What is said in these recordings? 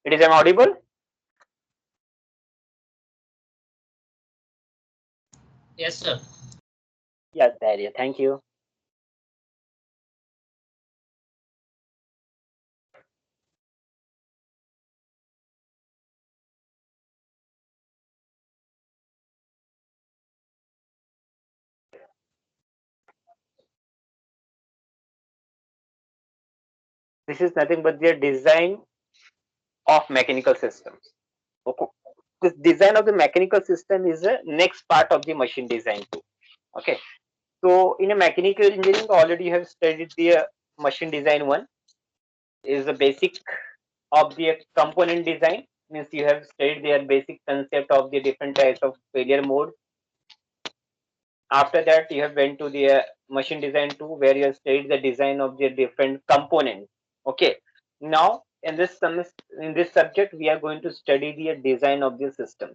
It is am audible? Yes, sir. Yes, Dhairya. Thank you. This is nothing but the design of mechanical systems. Okay. This design of the mechanical system is the next part of the machine design too. Okay. So in a mechanical engineering, already you have studied the machine design one is the basic of the component design. Means you have studied their basic concept of the different types of failure mode. After that, you have went to the machine design 2, where you have studied the design of the different components. Okay. Now, in this subject, we are going to study the design of the system.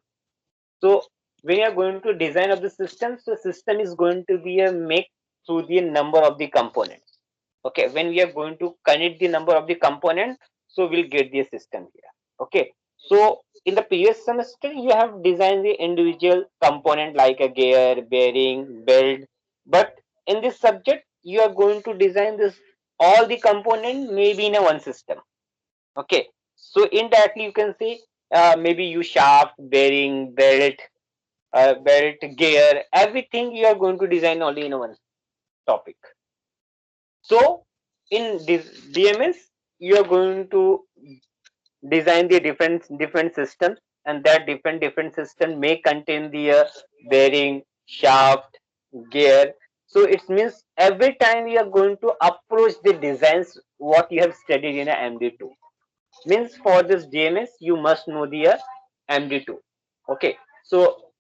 So, when you are going to design of the system, so system is going to be a make through the number of the components. Okay. When we are going to connect the number of the components, so we'll get the system here. Okay. So, in the previous semester, you have designed the individual component like a gear, bearing, belt. But in this subject, you are going to design this all the component maybe in a one system. Okay. So indirectly, you can say maybe you shaft, bearing, belt, gear, everything you are going to design only in one topic. So in this DMS, you are going to design the different systems, and that different system may contain the bearing, shaft, gear. So it means every time you are going to approach the designs what you have studied in a MD2. Means for this DMS you must know the MD2. Okay. So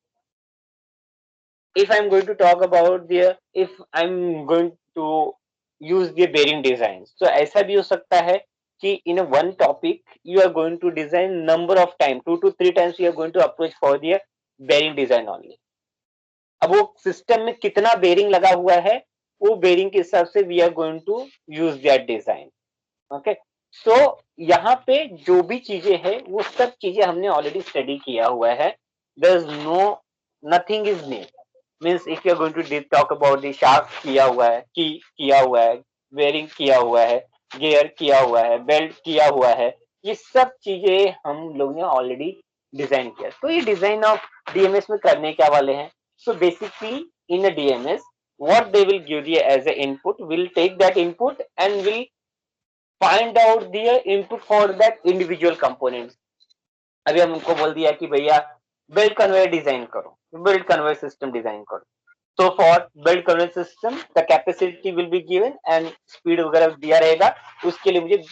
if I'm going to talk about the if I'm going to use the bearing design, so ऐसा भी हो सकता है कि in a one topic you are going to design number of time 2 to 3 times you are going to approach for the bearing design only. अब वो system में कितना बेरिंग लगा हुआ है वो बेरिंग के हिसाब से we are going to use that design. Okay. So यहाँ पे जो भी चीजें हैं वो सब चीजें हमने ऑलरेडी स्टडी किया हुआ है. There is no nothing is new. Means if you are going to talk about the shaft किया हुआ है, की किया हुआ है, बेरिंग किया हुआ है, गियर किया हुआ है, बेल्ट किया हुआ है, ये सब चीजें हम लोग ने ऑलरेडी डिजाइन किया. तो ये डिजाइन ऑफ डीएमएस में करने क्या वाले हैं? So basically in a DMS, what they will give you as an input, will take that input and will find out the input for that individual components. अभी हमको बोल दिया कि भैया बेल्ट कन्वेयर डिजाइन करो, बेल्ट कन्वेयर सिस्टम डिजाइन करो. So for belt conveyor system the capacity will be given and speed वगैरह दिया रहेगा. उसके लिए मुझे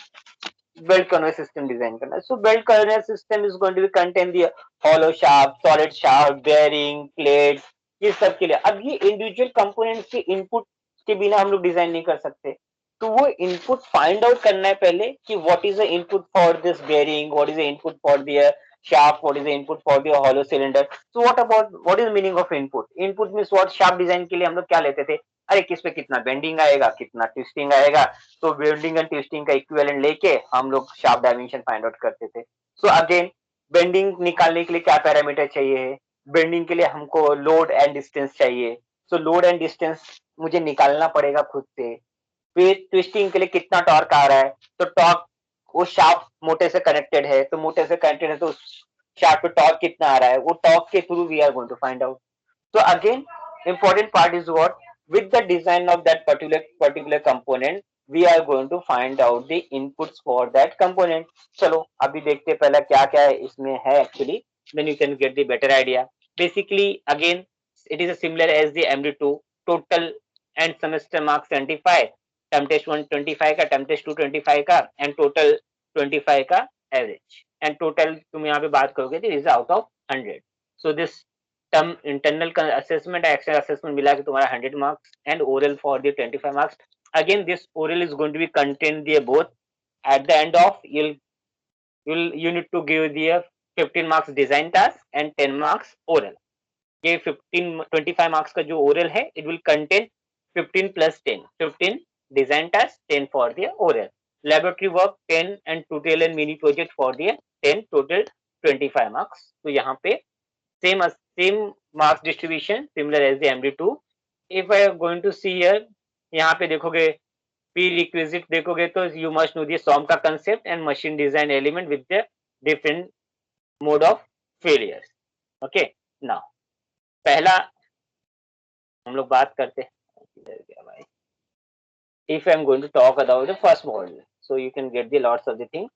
बेल्ट कन्वेयर सिस्टम डिजाइन करना है. So belt conveyor system is going to be contain the hollow shaft, solid shaft, bearing, plate, ये सब के लिए. अब ये इंडिविजुअल कंपोनेंट्स के इनपुट के बिना हम लोग डिजाइन नहीं कर सकते. तो वो इनपुट फाइंड आउट करना है पहले कि what is the input for this bearing, what is the input for the shaft, what is the input for the hollow cylinder. So what is the meaning of input? Input means what? shaft design के लिए हम लोग क्या लेते थे? अरे किस पे कितना बेंडिंग आएगा, कितना ट्विस्टिंग आएगा. तो बेंडिंग एंड ट्विस्टिंग का इक्विवेलेंट लेके हम लोग शाफ्ट डायमेंशन फाइंड आउट करते थे. सो अगेन बेंडिंग निकालने के लिए क्या पैरामीटर चाहिए है? बेंडिंग के लिए हमको लोड एंड डिस्टेंस चाहिए. सो लोड एंड डिस्टेंस मुझे निकालना पड़ेगा खुद से. फिर ट्विस्टिंग के लिए कितना टॉर्क आ रहा है, तो टॉर्क वो शाफ्ट मोटे से कनेक्टेड है, तो मोटे से कनेक्टेड है तो शाफ्ट पे टॉर्क कितना आ रहा है, वो टॉर्क के through we are going to find out. So again, important part is what? With the design of that particular component, we are going to find out the inputs for that component. चलो अभी देखते हैं पहला क्या क्या है इसमें है actually. Then you can get the better idea. Basically, again, it is similar as the MD2. Total and semester marks 75. Term test 1 25 का, term test 2 25 का, and total 25 का average. And total तुम यहाँ पे बात करोगे तो is out of 100. So this term internal assessment external assessment मिला के तुम्हारा 100 marks and oral for the 25 marks. Again this oral is going to be contain दिए both at the end of you need to give the 15 marks design task and 10 marks oral. ये 25 marks का जो oral है it will contain 15 plus 10, 15 design task, 10 for the oral. laboratory work 10 and tutorial and mini project for the 10 total 25 marks. तो यहाँ पे same marks distribution similar as the MD2. If I am going to see here, यहाँ पे देखोगे prerequisite देखोगे तो you must know the SOM का concept and machine design element with the different mode of failures. Okay, now पहला हम लोग बात करते हैं. If I'm going to talk about the first model, so you can get the lots of the thing.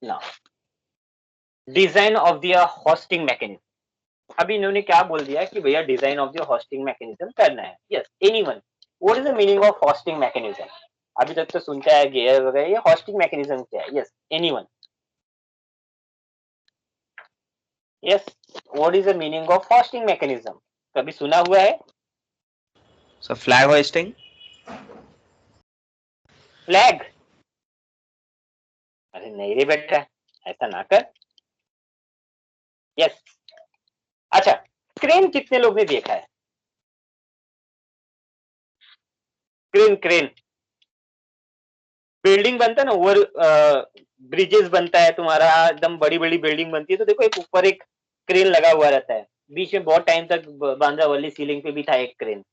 Now, design of the hosting mechanism. अभी इन्होंने क्या बोल दिया कि भैया design of the hoisting mechanism करना है. Yes, anyone. What is the meaning of hoisting mechanism? अभी तक तो सुनता है गेयर वगैरह, ये होस्टिंग मैकेनिज्म क्या है? Yes, anyone. Yes, what is the meaning of hoisting mechanism? कभी सुना हुआ है? Sir flag hosting. फ्लैग? अरे नहीं रे बेटा, ऐसा ना कर. यस. अच्छा, क्रेन कितने लोग ने देखा है? क्रेन बिल्डिंग बनता है ना, ओवर ब्रिजेस बनता है तुम्हारा, एकदम बड़ी बड़ी बिल्डिंग बनती है, तो देखो एक ऊपर एक क्रेन लगा हुआ रहता है. बीच में बहुत टाइम तक बांद्रा वाली सीलिंग पे भी था एक क्रेन.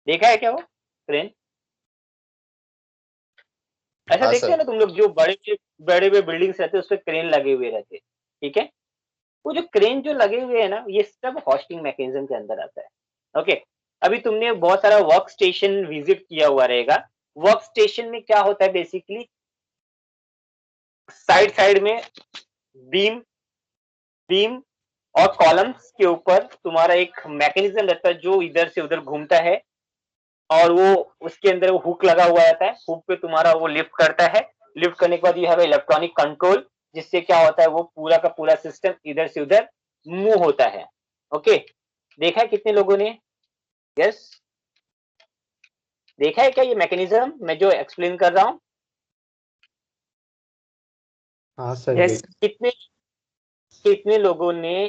देखा है क्या वो क्रेन? ऐसा देखते हैं ना तुम लोग, जो बड़े बड़े बिल्डिंग्स रहते हैं उस पर क्रेन लगे हुए रहते हैं. ठीक है, वो जो क्रेन जो लगे हुए है ना, ये सब होस्टिंग मैकेनिज्म के अंदर आता है. ओके, अभी तुमने बहुत सारा वर्क स्टेशन विजिट किया हुआ रहेगा. वर्क स्टेशन में क्या होता है बेसिकली, साइड में बीम और कॉलम्स के ऊपर तुम्हारा एक मैकेनिज्म रहता है जो इधर से उधर घूमता है, और वो उसके अंदर वो हुक लगा हुआ रहता है. हुक पे तुम्हारा वो लिफ्ट करता है. लिफ्ट करने के बाद यू हैव इलेक्ट्रॉनिक कंट्रोल, जिससे क्या होता है वो पूरा का पूरा सिस्टम इधर से उधर मूव होता है. ओके, देखा है कितने लोगों ने? यस, देखा है क्या ये मैकेनिज्म मैं जो एक्सप्लेन कर रहा हूँ? हाँ सर. यस. कितने लोगों ने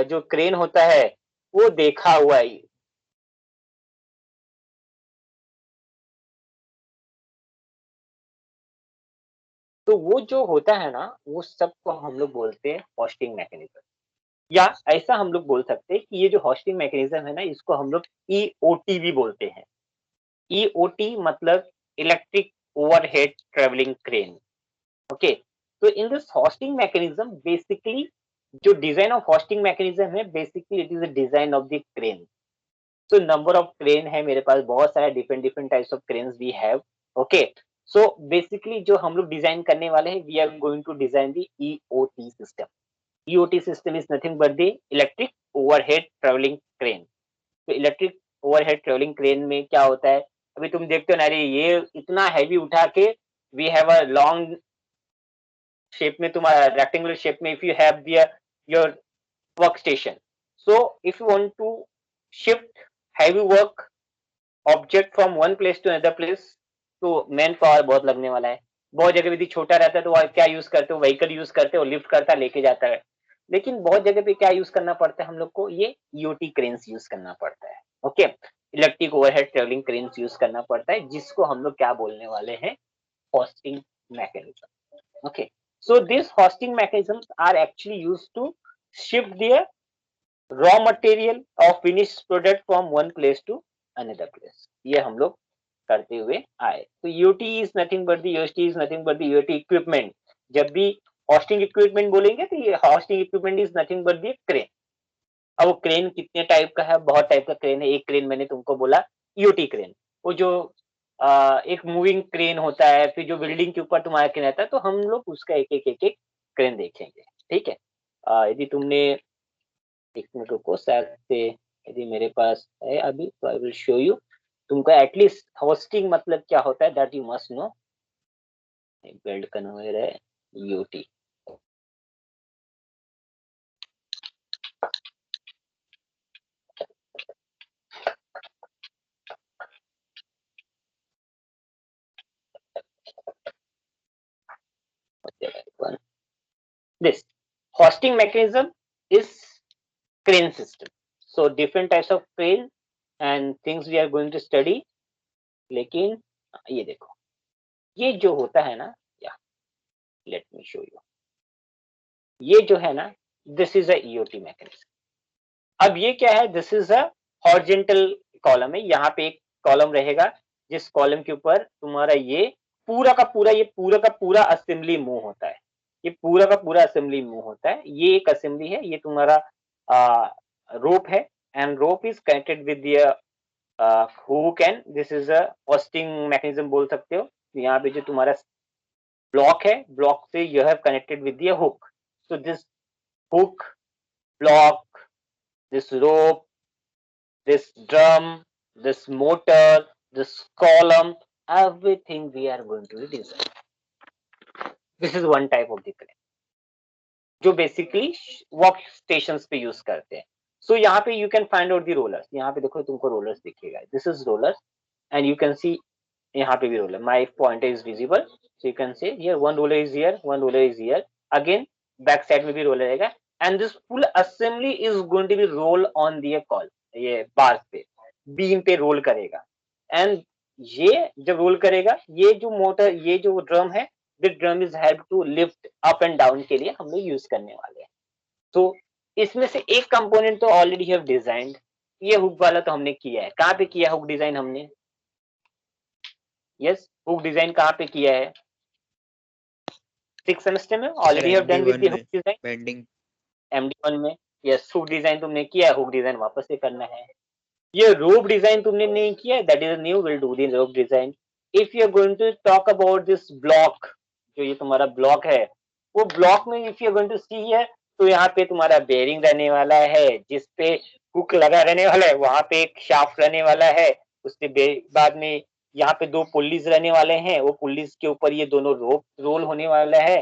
जो क्रेन होता है वो देखा हुआ है? तो वो जो होता है ना, वो सबको हम लोग बोलते हैं होस्टिंग मैकेनिज्म. या ऐसा हम लोग बोल सकते हैं कि ये जो होस्टिंग मैकेनिज्म है ना, इसको हम लोग ईओटी भी बोलते हैं. ईओटी मतलब electric overhead travelling crane. Okay, तो in this hoisting mechanism basically जो डिजाइन ऑफ होस्टिंग मैकेनिज्म है, basically it is the design of the crane. तो नंबर ऑफ क्रेन है मेरे पास, बहुत सारे different types of cranes we have. Okay, so basically जो हम लोग डिजाइन करने वाले हैं, we are going to design the EOT system. EOT system is nothing but the electric overhead traveling crane. तो इलेक्ट्रिक ओवरहेड ट्रेवलिंग क्रेन में क्या होता है, अभी तुम देखते हो ना, अरे ये इतना हैवी उठा के, we have a long shape में, तुम्हारा रेक्टेंगुलर शेप में, if you have your workstation. So if you want to shift heavy work object from one place to another place, तो मैन पावर बहुत लगने वाला है. बहुत जगह यदि छोटा रहता है तो क्या यूज करते हो, व्हीकल यूज करते हो, लिफ्ट करता है लेके जाता है. लेकिन बहुत जगह पे क्या यूज करना पड़ता है हम लोग को, ये ईओटी क्रेन्स यूज करना पड़ता है. Okay, electric overhead travelling cranes use करना पड़ता है, जिसको हम लोग क्या बोलने वाले हैं, hosting mechanism. Okay, so these hosting mechanisms are actually used to shift their raw material or finished product from one place to another place. ये हम लोग करते हुए आए. तो EOT is nothing but the EOT is nothing but the EOT equipment. जब भी hosting equipment बोलेंगे तो ये hosting equipment is nothing but the crane. अब वो क्रेन कितने टाइप का है? बहुत टाइप का क्रेन है. एक क्रेन मैंने तुमको बोला EOT क्रेन, वो जो एक मूविंग क्रेन होता है, फिर जो बिल्डिंग के ऊपर तुम्हारा क्रेन रहता है, तो हम लोग उसका एक क्रेन देखेंगे. ठीक है, यदि तुमने एक मिनट रुको, शायद से यदि मेरे पास है अभी, तो आई विल शो यू. तुमको एटलीस्ट होस्टिंग मतलब क्या होता है, that you must know. Belt conveyor है EOT. This hosting mechanism is crane system. So different types of crane and things we are going to study. लेकिन ये देखो, ये जो होता है ना, या लेट मी शो यू, ये जो है ना, this is a EOT mechanism. अब ये क्या है, this is a horizontal column है, यहाँ पे एक कॉलम रहेगा जिस कॉलम के ऊपर तुम्हारा ये पूरा का पूरा, ये पूरा का पूरा असेंबली मूव होता है, ये पूरा का पूरा असेंबली मूव होता है। ये एक असेंबली है, ये तुम्हारा रोप है, and rope is connected with hook, and this is a hosting mechanism बोल सकते हो। यहाँ पे जो तुम्हारा ब्लॉक है, ब्लॉक से you have connected with the hook, so this hook, block, this rope, this drum, this motor, this column, everything we are going to design. This is one type of the crane जो basically workstation पे use करते हैं। So यहाँ पे you can find out the rollers, यहाँ पे देखो तुमको रोलर्स दिखेगा, this is rollers, and you can see यहाँ पे भी roller, my pointer is visible, so you can say here one roller is here, one roller is here, again back side में भी रोलर रहेगा, and this full assembly is going to be roll on the call, ये बार पे, beam पे role करेगा। And ये जब role करेगा, ये जो मोटर, ये जो ड्रम है, this drum is help to lift up and down के लिए हम लोग यूज करने वाले हैं। तो इसमें से एक कंपोनेंट तो ऑलरेडी हैव डिजाइंड, ये हुक वाला तो हमने किया है। कहाँ पे किया हुक डिजाइन हमने? यस, हुक डिजाइन कहाँ पे किया है? 6th सेमेस्टर में already have done with the hook design, bending MD1 में। यस, हुक डिजाइन तुमने किया है, हुक डिजाइन वापस से करना है। ये रोप डिजाइन तुमने नहीं किया है, that is new, will do the rope design. If you are going to talk about this block, जो ये तुम्हारा ब्लॉक है, वो ब्लॉक में if you are going to see है, तो यहाँ पे तुम्हारा बेरिंग रहने वाला है, जिसपे हुक लगा रहने वाला है, वहां पे एक शाफ्ट रहने वाला है, उसके बाद में यहाँ पे 2 पुल्लीज रहने वाले हैं, वो पुल्लीज के ऊपर ये दोनों रोप रोल होने वाला है।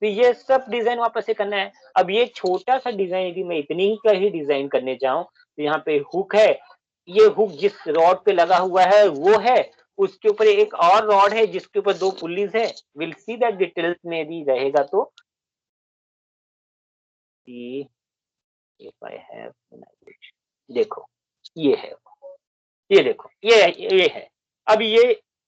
तो ये सब डिजाइन वापस से करना है। अब ये छोटा सा डिजाइन यदि मैं इतनी ही का ही डिजाइन करने जाऊं, तो यहाँ पे हुक है, ये हुक जिस रॉड पे लगा हुआ है वो है, उसके ऊपर एक और रॉड है जिसके ऊपर 2 पुल्लीज है। विल सी दैट डिटेल्स में भी रहेगा। तो इफ आई हैव, देखो ये है, ये देखो ये है। अब ये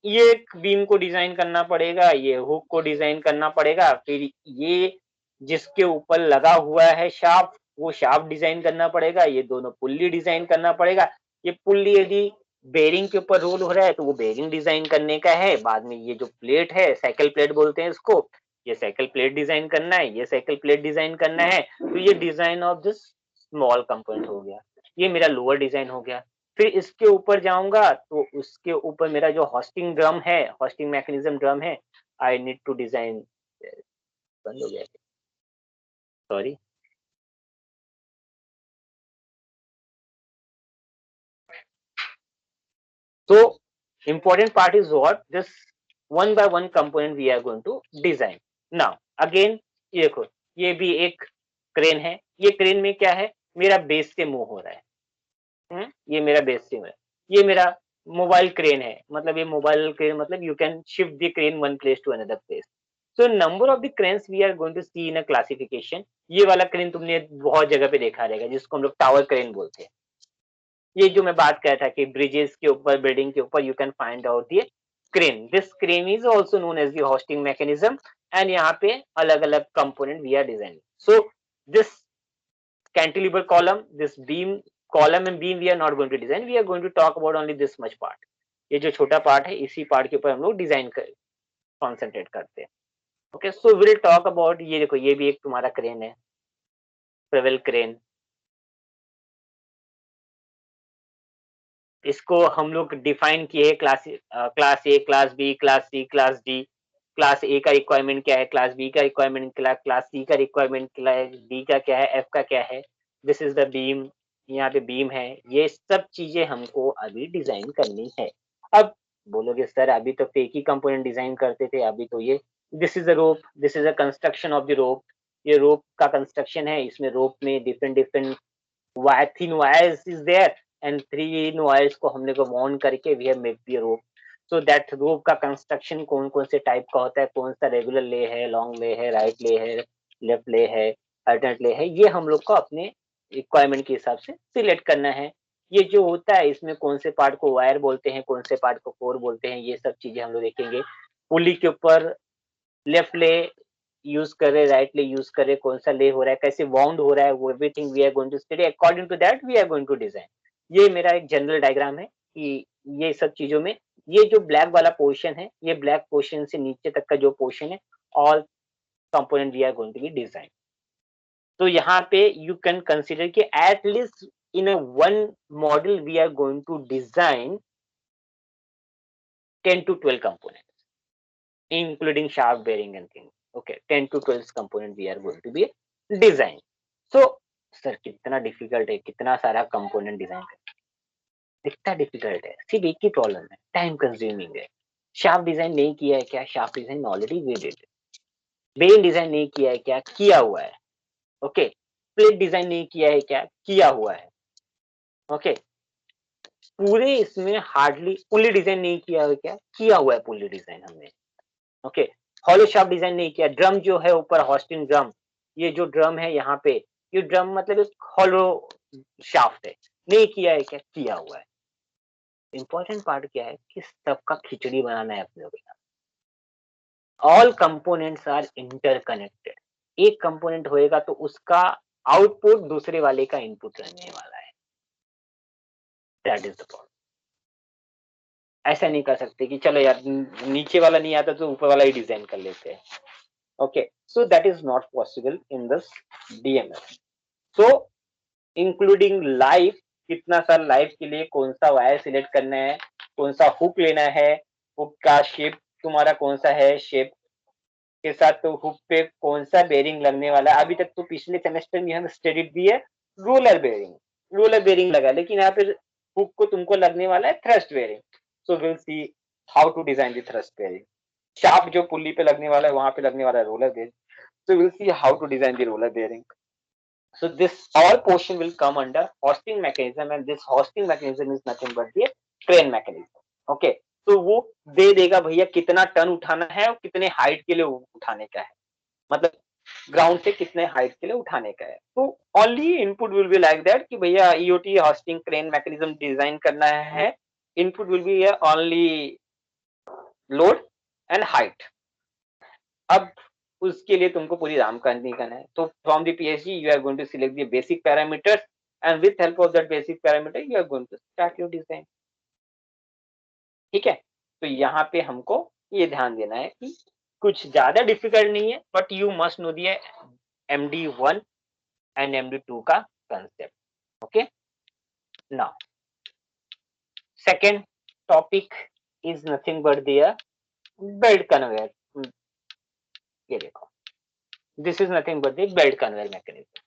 एक बीम को डिजाइन करना पड़ेगा, ये हुक को डिजाइन करना पड़ेगा, फिर ये जिसके ऊपर लगा हुआ है शाफ्ट, वो शाफ्ट डिजाइन करना पड़ेगा, ये दोनों पुल्ली डिजाइन करना पड़ेगा। ये पुल्ली यदि बेरिंग के ऊपर रोल हो रहा है तो वो बेरिंग डिजाइन करने का है। बाद में ये जो प्लेट है, साइकिल प्लेट बोलते हैं इसको, ये साइकिल प्लेट डिजाइन करना है, ये साइकिल प्लेट डिजाइन करना है। तो ये design of this small component हो गया, ये मेरा लोअर डिजाइन हो गया। फिर इसके ऊपर जाऊंगा तो उसके ऊपर मेरा जो होस्टिंग ड्रम है, होस्टिंग मैकेनिज्म ड्रम है, आई नीड टू डिजाइन, बंद हो गया, sorry. So important part is what, this one by one component we are going to design. Now again ये देखो, ये भी एक क्रेन है। ये क्रेन में क्या है, मेरा बेस से मूव हो रहा है। ये मेरा बेस से है, ये मेरा मोबाइल क्रेन है, मतलब ये मोबाइल क्रेन मतलब you can shift the crane one place to another place. So number of the cranes we are going to see in a classification. ये वाला क्रेन तुमने बहुत जगह पे देखा रहेगा, जिसको हम लोग टावर क्रेन बोलते हैं। ये जो मैं बात कर रहा था कि ब्रिजेस के ऊपर, बिल्डिंग के ऊपर यू कैन फाइंड आउट ये crane, this crane is also known as the hoisting mechanism. And यहाँ पे अलग अलग component we are designing. So this cantilever column, this beam column and beam we are not going to design, we are going to talk about only this much part. ये जो छोटा part है, इसी part के ऊपर हम लोग design कर कॉन्सेंट्रेट करते हैं। Okay, so will talk about, ये देखो ये भी एक तुम्हारा क्रेन है, ट्रेवल क्रेन। इसको हम लोग डिफाइन किए है class A, class B, class C, class D. Class A का रिक्वायरमेंट क्या है, क्लास बी का रिक्वायरमेंट, क्लास सी का रिक्वायरमेंट, क्लास डी का क्या है, एफ का क्या है। दिस इज द बीम, यहाँ पे बीम है। ये सब चीजें हमको अभी डिजाइन करनी है। अब बोलोगे सर अभी तो एक ही कंपोनेंट डिजाइन करते थे, अभी तो ये, this is a rope, this is a construction of the rope. ये रोप का कंस्ट्रक्शन है, इसमें रोप में different different wire, thin wires is there, and 3 wires को हमने को वाउंड करके we have made the rope. So that rope का कंस्ट्रक्शन कौन कौन से टाइप का होता है, कौन सा रेगुलर ले है, लॉन्ग ले है, राइट ले है, लेफ्ट ले है, अल्टरनेट ले है, ये हम लोग को अपने रिक्वायरमेंट के हिसाब से सिलेक्ट करना है। ये जो होता है इसमें कौन से पार्ट को वायर बोलते हैं, कौन से पार्ट को कोर बोलते हैं, ये सब चीजें हम लोग देखेंगे। पुली के ऊपर लेफ्ट ले यूज करे, राइट ले यूज करे, कौन सा ले हो रहा है, कैसे वाउंड हो रहा है, वो everything we are going to study, according to that we are going to design. ये मेरा एक जनरल डायग्राम है कि ये सब चीजों में ये जो ब्लैक वाला पोर्शन है, ये ब्लैक पोर्शन से नीचे तक का जो पोर्शन है, all component we are going to be design. तो यहाँ पे यू कैन कंसिडर कि at least in a one model we are going to design 10 to 12 components, including shaft bearing and things. Okay, 10 to 12 component we are going to be design. So sir कितना difficult है, कितना सारा component design करना, कितना difficult है। सिर्फ एक ही प्रॉब्लम है, टाइम कंज्यूमिंग है। शाफ्ट डिजाइन नहीं किया है क्या? Shaft design already we did. Bearing design नहीं किया है क्या? किया हुआ है। ओके, प्लेट डिजाइन नहीं किया है क्या? किया हुआ है। ओके, पूरे इसमें हार्डली पुली डिजाइन नहीं किया है क्या? किया हुआ है पुली डिजाइन हमने। ओके, हॉलो शाफ्ट डिजाइन नहीं किया। ड्रम जो है ऊपर हॉस्टिंग ड्रम, ये जो ड्रम है यहाँ पे, ये ड्रम मतलब एक हॉलो शाफ्ट है, नहीं किया है क्या? किया हुआ है। इंपॉर्टेंट पार्ट क्या है कि सबका खिचड़ी बनाना है अपने को। All components are interconnected. एक कंपोनेंट होएगा तो उसका आउटपुट दूसरे वाले का इनपुट रहने वाला है। That is the problem. ऐसा नहीं कर सकते कि चलो यार नीचे वाला नहीं आता तो ऊपर वाला ही डिजाइन कर लेते हैं। Okay, so that is not possible in this DMS. So including live, कितना सा लाइव के लिए कौन सा वायर सिलेक्ट करना है, कौन सा हुक लेना है, हुक का शेप तुम्हारा कौन सा है, शेप के साथ तो हुक पे कौन सा बेरिंग लगने वाला है। अभी तक तो पिछले सेमेस्टर में हम स्टडी दी है रोलर बेरिंग, रोलर बेरिंग लगा, लेकिन यहाँ पे हुक को तुमको लगने वाला है thrust bearing. So will see how to design the thrust bearing. Shaft जो पुल्ली पे लगने वाला है वहां पे लगने वाला है roller bearing. So we'll see how to design the roller bearing. So this all portion will come under hosting mechanism, and this hosting mechanism is nothing but the crane mechanism. Okay, तो वो दे देगा भैया कितना ton उठाना है और कितने height के लिए उठाने का है, मतलब ग्राउंड से कितने हाइट के लिए उठाने का है। तो only input will be like that कि भैया EOT hoisting crane mechanism design करना है। Input will be only load and height. अब उसके लिए तुमको पूरी राम कहानी करना है। तो from the PhD you are going to select the basic parameters and with help of that basic parameter you are going to start your design. ठीक है, तो यहाँ पे हमको ये ध्यान देना है कि कुछ ज्यादा डिफिकल्ट नहीं है, but you must know the MD1 and MD2 का concept. Okay, now second topic is nothing but the belt conveyor. ये देखो, this is nothing but the belt conveyor mechanism.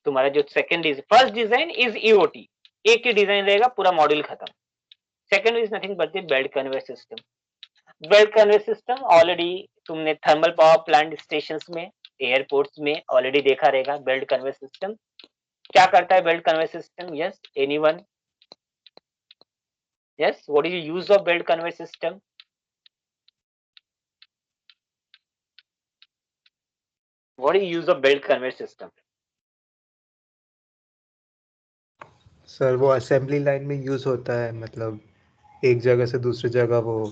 तुम्हारा जो second is first design is EOT, एक ही design रहेगा, पूरा module खत्म। Second is nothing but the belt conveyor system. Belt conveyor system already तुमने thermal power plant stations में, airports में already देखा रहेगा। बेल्ट कन्वेयर सिस्टम क्या करता है? Belt conveyor system, yes anyone? Yes, what is the use of belt conveyor system? What is use of belt conveyor system? Sir वो assembly line में use होता है, मतलब एक जगह से दूसरी जगह वो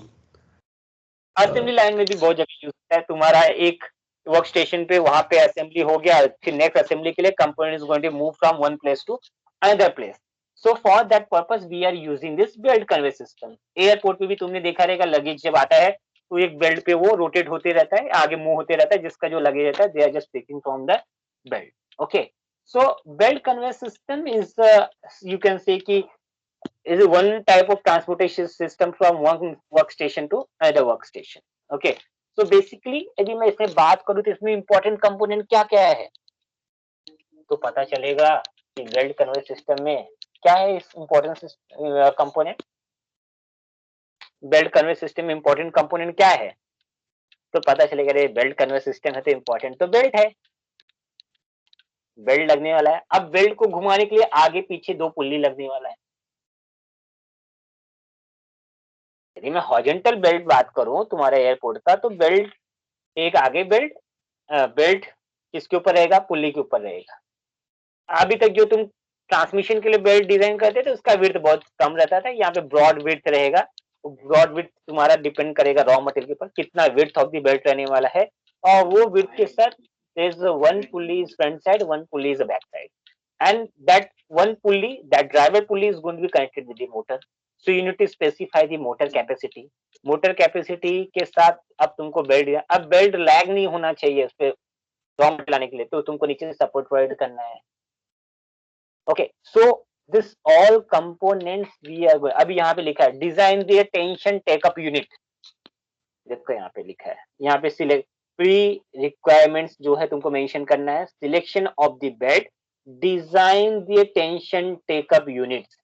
असेंबली लाइन में भी बहुत जगह यूज होता है। तुम्हारा एक वर्क स्टेशन पे वहां पे असेंबली हो गया, फिर नेक्स्ट असेंबली के लिए component is going to move from one place to another place. So for that purpose we are using this belt conveyor system. Airport पे भी तुमने देखा रहेगा, लगेज जब आता है तो एक बेल्ट पे वो रोटेट होते रहता है, आगे मूव होते रहता है, जिसका जो लगेज रहता है they are just taking from the belt. Okay, so belt conveyor system is you can say कि is one type of transportation system from one workstation to another workstation. Okay, so basically यदि मैं इसमें बात करूं तो इसमें important component क्या क्या है तो पता चलेगा कि बेल्ट कन्वेयर सिस्टम में क्या है इस important component. Belt conveyor system में इंपॉर्टेंट कंपोनेंट क्या है तो पता चलेगा रे बेल्ट कन्वेयर सिस्टम है तो इंपॉर्टेंट तो बेल्ट है, बेल्ट लगने वाला है। अब बेल्ट को घुमाने के लिए आगे पीछे दो पुल्ली लगने वाला है। यदि मैं हॉरिजॉन्टल बेल्ट बात करूं तुम्हारे एयरपोर्ट का तो बेल्ट एक आगे बेल्ट, बेल्ट किसके ऊपर रहेगा? पुल्ली के ऊपर रहेगा। अभी तक जो तुम ट्रांसमिशन के लिए बेल्ट डिजाइन करते थे उसका विड्थ बहुत कम रहता था, यहाँ पे ब्रॉड विड्थ रहेगा ब्रॉड विड्थ तुम्हारा डिपेंड करेगा रॉ मटेरियल के ऊपर, कितना विड्थ ऑफ द बेल्ट रहने वाला है, और वो विड्थ के साथ there is one pulley is front side, one pulley is the back side, and that one pulley, that driver pulley is going to be connected with the motor. So you need to specify the motor capacity. Motor capacity के साथ अब तुमको belt, अब belt lag नहीं होना चाहिए उस पे रॉ मटेरियल लाने के लिए, तो तुमको नीचे से सपोर्ट प्रोवाइड करना है. Okay, so this all components we are, अभी यहाँ पे लिखा है design the tension take up unit. देखो यहाँ पे लिखा है, यहाँ पे सिलेक्ट प्री रिक्वायरमेंट्स जो है तुमको मेंशन करना है. Selection of the belt, design the tension take up units,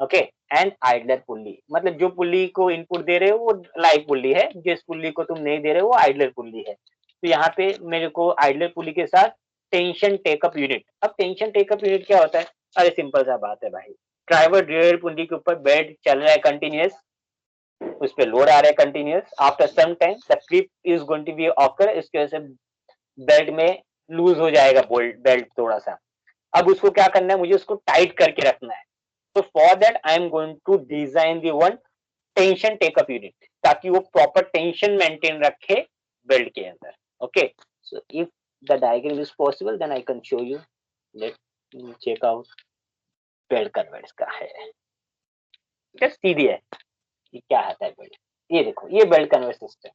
okay, and idler pulley. मतलब जो पुल्ली को इनपुट दे रहे हो वो लाइव पुल्ली है, जिस पुल्ली को तुम नहीं दे रहे हो वो आइडलर पुल्ली है. तो यहाँ पे मेरे को आइडलर पुल्ली के साथ टेंशन टेकअप यूनिट. अब टेंशन टेकअप यूनिट क्या होता है? अरे सिंपल सा बात है भाई, ड्राइवर रियर पुल्ली के ऊपर बेल्ट चल रहा है कंटिन्यूअस, उस पे लोड आ रहा है continuous. After some time the clip is going to be occur, इसकी वजह से बेल्ट में लूज हो जाएगा बेल्ट थोड़ा सा. अब उसको क्या करना है, मुझे उसको टाइट करके रखना है. तो for that I am going to design the one tension take up unit, ताकि वो प्रॉपर टेंशन मेंटेन रखे बेल्ट के अंदर. Okay, so if the diagram is possible then I can show you. Let me check out belt converts का है. सीधी है, ये क्या आता है बेल्ट. ये देखो, ये बेल्ट कन्वर्ट सिस्टम.